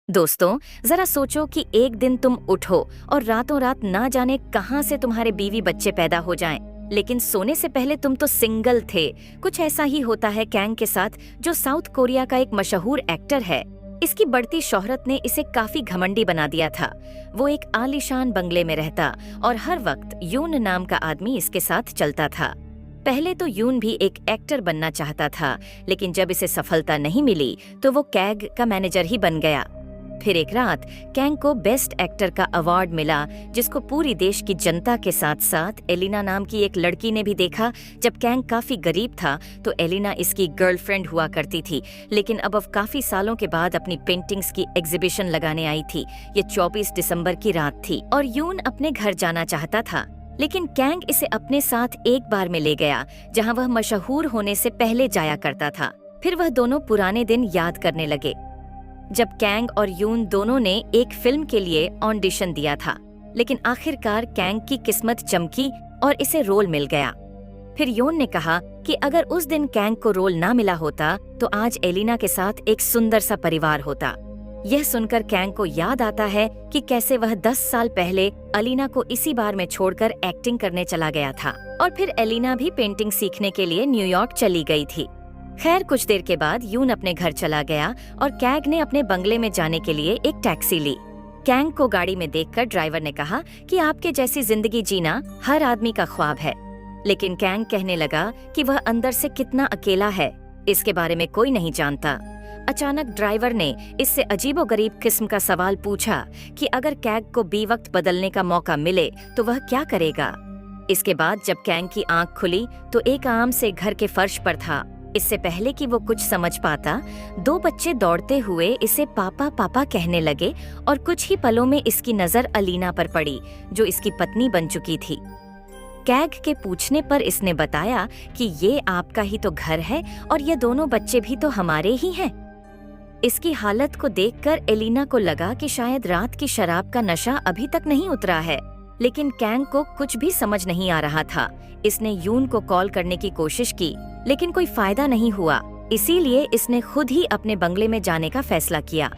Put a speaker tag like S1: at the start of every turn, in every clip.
S1: दोस्तों, जरा सोचो कि एक दिन तुम उठो और रातों रात ना जाने कहां से तुम्हारे बीवी बच्चे पैदा हो जाएं, लेकिन सोने से पहले तुम तो सिंगल थे। कुछ ऐसा ही होता है कैंग के साथ, जो साउथ कोरिया का एक मशहूर एक्टर है। इसकी बढ़ती शोहरत ने इसे काफी घमंडी बना दिया था। वो एक आलीशान बंगले में रहता और हर वक्त यून नाम का आदमी इसके साथ चलता था। पहले तो यून भी एक एक्टर बनना चाहता था, लेकिन जब इसे सफलता नहीं मिली तो वो कैग का मैनेजर ही बन गया। फिर एक रात कैंग को बेस्ट एक्टर का अवार्ड मिला, जिसको पूरी देश की जनता के साथ साथ एलिना नाम की एक लड़की ने भी देखा। जब कैंग काफी गरीब था तो एलिना इसकी गर्लफ्रेंड हुआ करती थी, लेकिन अब काफी सालों के बाद अपनी पेंटिंग्स की एग्जीबिशन लगाने आई थी। ये 24 दिसंबर की रात थी और यून अपने घर जाना चाहता था, लेकिन कैंग इसे अपने साथ एक बार में ले गया, जहां वह मशहूर होने से पहले जाया करता था। फिर वह दोनों पुराने दिन याद करने लगे, जब कैंग और यून दोनों ने एक फिल्म के लिए ऑडिशन दिया था। लेकिन आखिरकार कैंग की किस्मत चमकी और इसे रोल मिल गया। फिर यून ने कहा कि अगर उस दिन कैंग को रोल ना मिला होता तो आज एलिना के साथ एक सुंदर सा परिवार होता। यह सुनकर कैंग को याद आता है कि कैसे वह 10 साल पहले अलीना को इसी बार में छोड़कर एक्टिंग करने चला गया था, और फिर एलिना भी पेंटिंग सीखने के लिए न्यूयॉर्क चली गई थी। खैर, कुछ देर के बाद यून अपने घर चला गया और कैंग ने अपने बंगले में जाने के लिए एक टैक्सी ली। कैंग को गाड़ी में देखकर ड्राइवर ने कहा कि आपके जैसी जिंदगी जीना हर आदमी का ख्वाब है। लेकिन कैंग कहने लगा कि वह अंदर से कितना अकेला है, इसके बारे में कोई नहीं जानता। अचानक ड्राइवर ने इससे अजीबोगरीब किस्म का सवाल पूछा कि अगर कैंग को बेवक्त बदलने का मौका मिले तो वह क्या करेगा। इसके बाद जब कैंग की आंख खुली तो एक आम से घर के फर्श पर था। इससे पहले कि वो कुछ समझ पाता, 2 बच्चे दौड़ते हुए इसे पापा पापा कहने लगे और कुछ ही पलों में इसकी नजर अलीना पर पड़ी, जो इसकी पत्नी बन चुकी थी। कैग के पूछने पर इसने बताया कि ये आपका ही तो घर है और ये दोनों बच्चे भी तो हमारे ही हैं। इसकी हालत को देखकर एलिना को लगा कि शायद रात की शराब का नशा अभी तक नहीं उतरा है, लेकिन कैंग को कुछ भी समझ नहीं आ रहा था। इसने यून को कॉल करने की कोशिश की, लेकिन कोई फायदा नहीं हुआ। इसीलिए इसने खुद ही अपने बंगले में जाने का फैसला किया।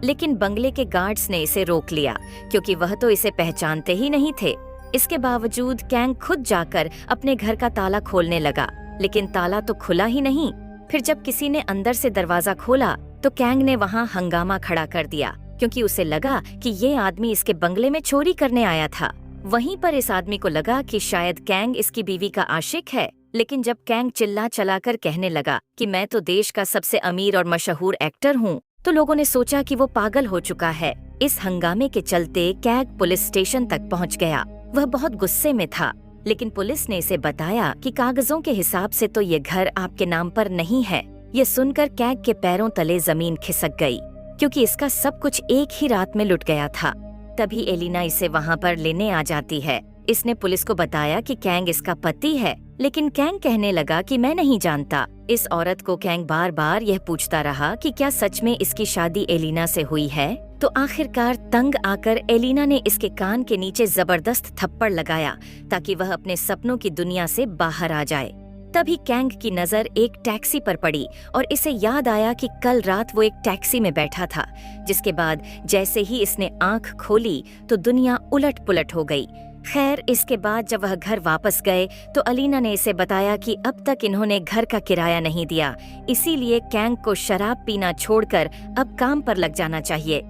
S1: लेकिन बंगले के गार्ड्स ने इसे रोक लिया, क्योंकि वह तो इसे पहचानते ही नहीं थे। इसके बावजूद कैंग खुद जाकर अपने घर का ताला खोलने लगा, लेकिन ताला तो खुला ही नहीं। फिर जब किसी ने अंदर से दरवाजा खोला तो कैंग ने वहाँ हंगामा खड़ा कर दिया, क्योंकि उसे लगा कि ये आदमी इसके बंगले में चोरी करने आया था। वहीं पर इस आदमी को लगा कि शायद कैंग इसकी बीवी का आशिक है। लेकिन जब कैंग चिल्ला चलाकर कहने लगा कि मैं तो देश का सबसे अमीर और मशहूर एक्टर हूँ, तो लोगों ने सोचा कि वो पागल हो चुका है। इस हंगामे के चलते कैंग पुलिस स्टेशन तक पहुँच गया। वह बहुत गुस्से में था, लेकिन पुलिस ने इसे बताया कि कागजों के हिसाब से तो ये घर आपके नाम पर नहीं है। ये सुनकर कैंग के पैरों तले जमीन खिसक गई, क्योंकि इसका सब कुछ एक ही रात में लुट गया था। तभी एलिना इसे वहाँ पर लेने आ जाती है। इसने पुलिस को बताया कि कैंग इसका पति है, लेकिन कैंग कहने लगा कि मैं नहीं जानता। इस औरत को कैंग बार बार यह पूछता रहा कि क्या सच में इसकी शादी एलिना से हुई है। तो आखिरकार तंग आकर एलिना ने इसके कान के नीचे जबरदस्त थप्पड़ लगाया, ताकि वह अपने सपनों की दुनिया से बाहर आ जाए। तभी कैंग की नजर एक टैक्सी पर पड़ी और इसे याद आया कि कल रात वो एक टैक्सी में बैठा था। जिसके बाद जैसे ही इसने आंख खोली तो दुनिया उलट पुलट हो गई। खैर, इसके बाद जब वह घर वापस गए तो अलीना ने इसे बताया कि अब तक इन्होंने घर का किराया नहीं दिया, इसीलिए कैंग को शराब पीना छोड़कर अब काम पर लग जाना चाहिए।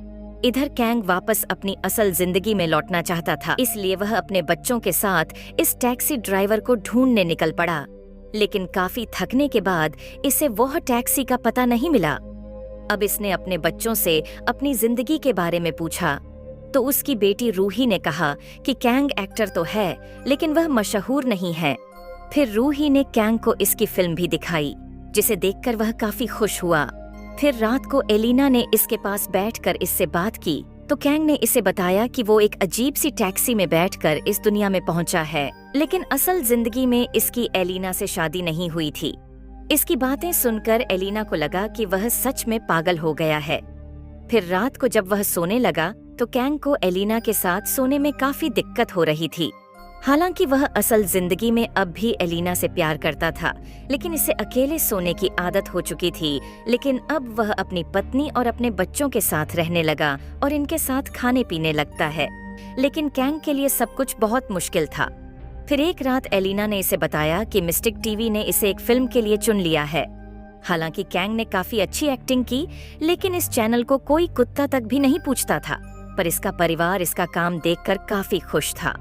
S1: इधर कैंग वापस अपनी असल जिंदगी में लौटना चाहता था, इसलिए वह अपने बच्चों के साथ इस टैक्सी ड्राइवर को ढूंढने निकल पड़ा। लेकिन काफी थकने के बाद इसे वह टैक्सी का पता नहीं मिला। अब इसने अपने बच्चों से अपनी जिंदगी के बारे में पूछा, तो उसकी बेटी रूही ने कहा कि कैंग एक्टर तो है, लेकिन वह मशहूर नहीं है। फिर रूही ने कैंग को इसकी फिल्म भी दिखाई, जिसे देखकर वह काफी खुश हुआ। फिर रात को एलिना ने इसके पास बैठकर इससे बात की, तो कैंग ने इसे बताया कि वो एक अजीब सी टैक्सी में बैठकर इस दुनिया में पहुंचा है, लेकिन असल जिंदगी में इसकी एलिना से शादी नहीं हुई थी। इसकी बातें सुनकर एलिना को लगा कि वह सच में पागल हो गया है। फिर रात को जब वह सोने लगा तो कैंग को एलिना के साथ सोने में काफी दिक्कत हो रही थी। हालांकि वह असल जिंदगी में अब भी एलिना से प्यार करता था, लेकिन इसे अकेले सोने की आदत हो चुकी थी। लेकिन अब वह अपनी पत्नी और अपने बच्चों के साथ रहने लगा और इनके साथ खाने पीने लगता है। लेकिन कैंग के लिए सब कुछ बहुत मुश्किल था। फिर एक रात एलिना ने इसे बताया कि मिस्टिक टीवी ने इसे एक फिल्म के लिए चुन लिया है। हालांकि कैंग ने काफी अच्छी एक्टिंग की, लेकिन इस चैनल को कोई कुत्ता तक भी नहीं पूछता था। पर इसका परिवार इसका काम देखकर काफी खुश था।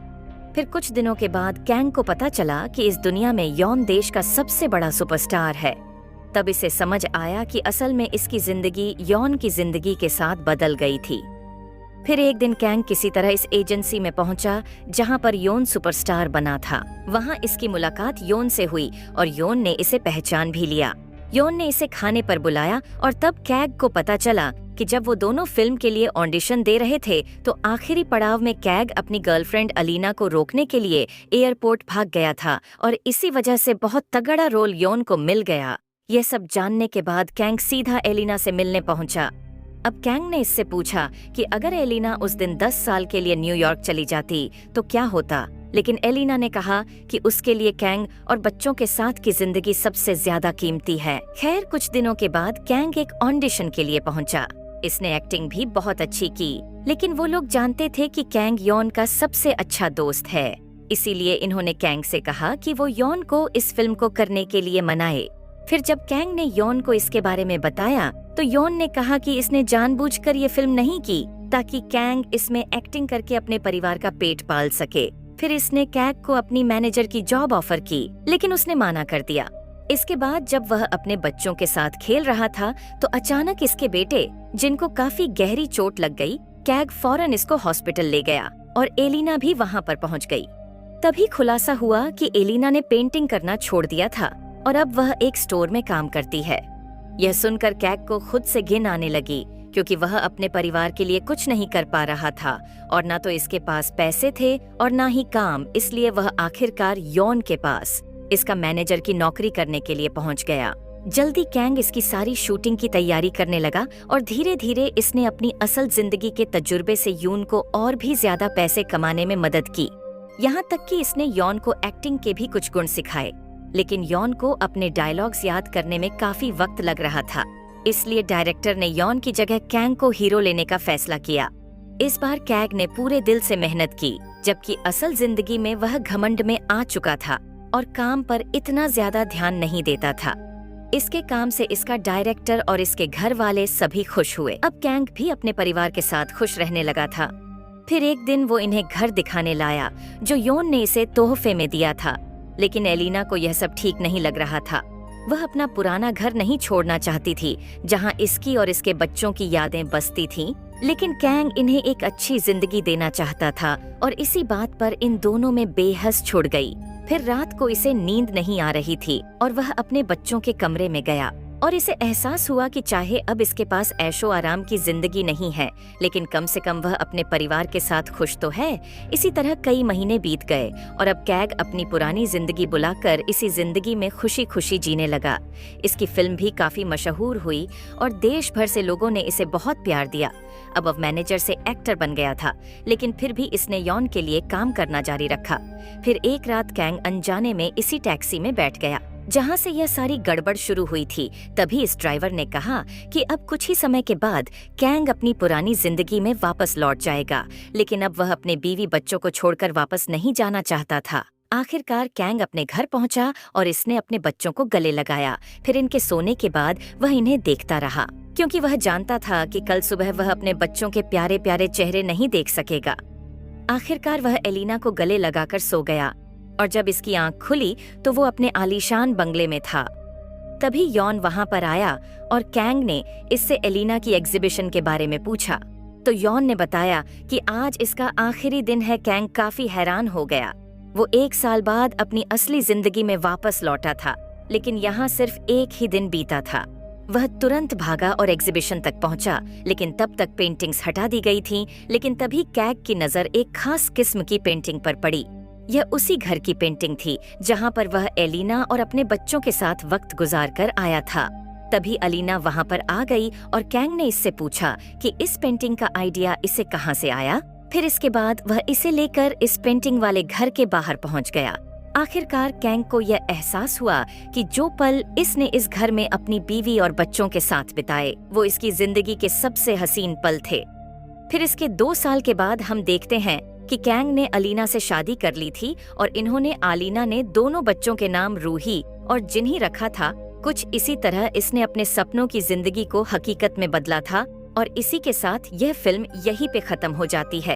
S1: फिर कुछ दिनों के बाद कैंग को पता चला कि इस दुनिया में यॉन देश का सबसे बड़ा सुपरस्टार है। तब इसे समझ आया कि असल में इसकी जिंदगी यॉन की जिंदगी के साथ बदल गई थी। फिर एक दिन कैंग किसी तरह इस एजेंसी में पहुंचा जहां पर योन सुपरस्टार बना था। वहां इसकी मुलाकात योन से हुई और योन ने इसे पहचान भी लिया। योन ने इसे खाने पर बुलाया और तब कैग को पता चला कि जब वो दोनों फिल्म के लिए ऑडिशन दे रहे थे तो आखिरी पड़ाव में कैग अपनी गर्लफ्रेंड अलीना को रोकने के लिए एयरपोर्ट भाग गया था और इसी वजह से बहुत तगड़ा रोल योन को मिल गया। यह सब जानने के बाद कैंग सीधा एलिना से मिलने पहुंचा। अब कैंग ने इससे पूछा कि अगर एलिना उस दिन 10 साल के लिए न्यूयॉर्क चली जाती तो क्या होता, लेकिन एलिना ने कहा कि उसके लिए कैंग और बच्चों के साथ की जिंदगी सबसे ज्यादा कीमती है। खैर कुछ दिनों के बाद कैंग एक ऑडिशन के लिए पहुंचा। इसने एक्टिंग भी बहुत अच्छी की, लेकिन वो लोग जानते थे कि कैंग यॉन का सबसे अच्छा दोस्त है। इसीलिए इन्होंने कैंग से कहा कि वो यॉन को इस फिल्म को करने के लिए मनाए। फिर जब कैंग ने यॉन को इसके बारे में बताया तो यॉन ने कहा कि इसने जानबूझकर ये फिल्म नहीं की ताकि कैंग इसमें एक्टिंग करके अपने परिवार का पेट पाल सके। फिर इसने कैग को अपनी मैनेजर की जॉब ऑफर की, लेकिन उसने माना कर दिया। इसके बाद जब वह अपने बच्चों के साथ खेल रहा था तो अचानक इसके बेटे, जिनको काफी गहरी चोट लग गई, कैग फौरन इसको हॉस्पिटल ले गया और एलिना भी वहां पर पहुंच गई। तभी खुलासा हुआ कि एलिना ने पेंटिंग करना छोड़ दिया था और अब वह एक स्टोर में काम करती है। यह सुनकर कैग को खुद से घिन आने लगी, क्योंकि वह अपने परिवार के लिए कुछ नहीं कर पा रहा था और न तो इसके पास पैसे थे और न ही काम। इसलिए वह आखिरकार यॉन के पास इसका मैनेजर की नौकरी करने के लिए पहुंच गया। जल्दी कैंग इसकी सारी शूटिंग की तैयारी करने लगा और धीरे धीरे इसने अपनी असल जिंदगी के तजुर्बे से यून को और भी ज्यादा पैसे कमाने में मदद की। यहाँ तक कि इसने यॉन को एक्टिंग के भी कुछ गुण सिखाए। लेकिन यॉन को अपने डायलॉग्स याद करने में काफी वक्त लग रहा था, इसलिए डायरेक्टर ने यॉन की जगह कैंग को हीरो लेने का फैसला किया। इस बार कैग ने पूरे दिल से मेहनत की, जबकि असल जिंदगी में वह घमंड में आ चुका था और काम पर इतना ज्यादा ध्यान नहीं देता था। इसके काम से इसका डायरेक्टर और इसके घर वाले सभी खुश हुए। अब कैंग भी अपने परिवार के साथ खुश रहने लगा था। फिर एक दिन वो इन्हें घर दिखाने लाया जो योन ने इसे तोहफे में दिया था, लेकिन एलिना को यह सब ठीक नहीं लग रहा था। वह अपना पुराना घर नहीं छोड़ना चाहती थी जहां इसकी और इसके बच्चों की यादें बसती थीं, लेकिन कैंग इन्हें एक अच्छी जिंदगी देना चाहता था और इसी बात पर इन दोनों में बेहस छुड़ गई। फिर रात को इसे नींद नहीं आ रही थी और वह अपने बच्चों के कमरे में गया और इसे एहसास हुआ कि चाहे अब इसके पास ऐशो आराम की जिंदगी नहीं है, लेकिन कम से कम वह अपने परिवार के साथ खुश तो है। इसी तरह कई महीने बीत गए और अब कैग अपनी पुरानी जिंदगी बुलाकर इसी जिंदगी में खुशी खुशी जीने लगा। इसकी फिल्म भी काफी मशहूर हुई और देश भर से लोगों ने इसे बहुत प्यार दिया। अब मैनेजर से एक्टर बन गया था, लेकिन फिर भी इसने यॉन के लिए काम करना जारी रखा। फिर एक रात कैंग अनजाने में इसी टैक्सी में बैठ गया जहां से यह सारी गड़बड़ शुरू हुई थी। तभी इस ड्राइवर ने कहा कि अब कुछ ही समय के बाद कैंग अपनी पुरानी जिंदगी में वापस लौट जाएगा, लेकिन अब वह अपने बीवी बच्चों को छोड़कर वापस नहीं जाना चाहता था। आखिरकार कैंग अपने घर पहुंचा और इसने अपने बच्चों को गले लगाया। फिर इनके सोने के बाद वह इन्हें देखता रहा, क्योंकि वह जानता था कि कल सुबह वह अपने बच्चों के प्यारे प्यारे चेहरे नहीं देख सकेगा। आखिरकार वह एलिना को गले लगाकर सो गया और जब इसकी आंख खुली तो वो अपने आलीशान बंगले में था। तभी यॉन वहां पर आया और कैंग ने इससे एलिना की एग्जीबिशन के बारे में पूछा। तो यॉन ने बताया कि आज इसका आखिरी दिन है। कैंग काफी हैरान हो गया। वो 1 साल बाद अपनी असली जिंदगी में वापस लौटा था, लेकिन यहाँ सिर्फ एक ही दिन बीता था। वह तुरंत भागा और एग्जीबिशन तक पहुंचा, लेकिन तब तक पेंटिंग्स हटा दी गई थीं। लेकिन तभी कैग की नजर एक खास किस्म की पेंटिंग पर पड़ी। यह उसी घर की पेंटिंग थी जहां पर वह एलिना और अपने बच्चों के साथ वक्त गुजार कर आया था। तभी अलीना वहां पर आ गई और कैंग ने इससे पूछा कि इस पेंटिंग का आइडिया इसे कहां से आया। फिर इसके बाद वह इसे लेकर इस पेंटिंग वाले घर के बाहर पहुंच गया। आखिरकार कैंग को यह एहसास हुआ कि जो पल इसने इस घर में अपनी बीवी और बच्चों के साथ बिताए वो इसकी जिंदगी के सबसे हसीन पल थे। फिर इसके 2 साल के बाद हम देखते हैं कि कैंग ने अलीना से शादी कर ली थी और इन्होंने आलीना ने दोनों बच्चों के नाम रूही और जिन्ही रखा था। कुछ इसी तरह इसने अपने सपनों की जिंदगी को हकीकत में बदला था और इसी के साथ यह फिल्म यहीं पे खत्म हो जाती है।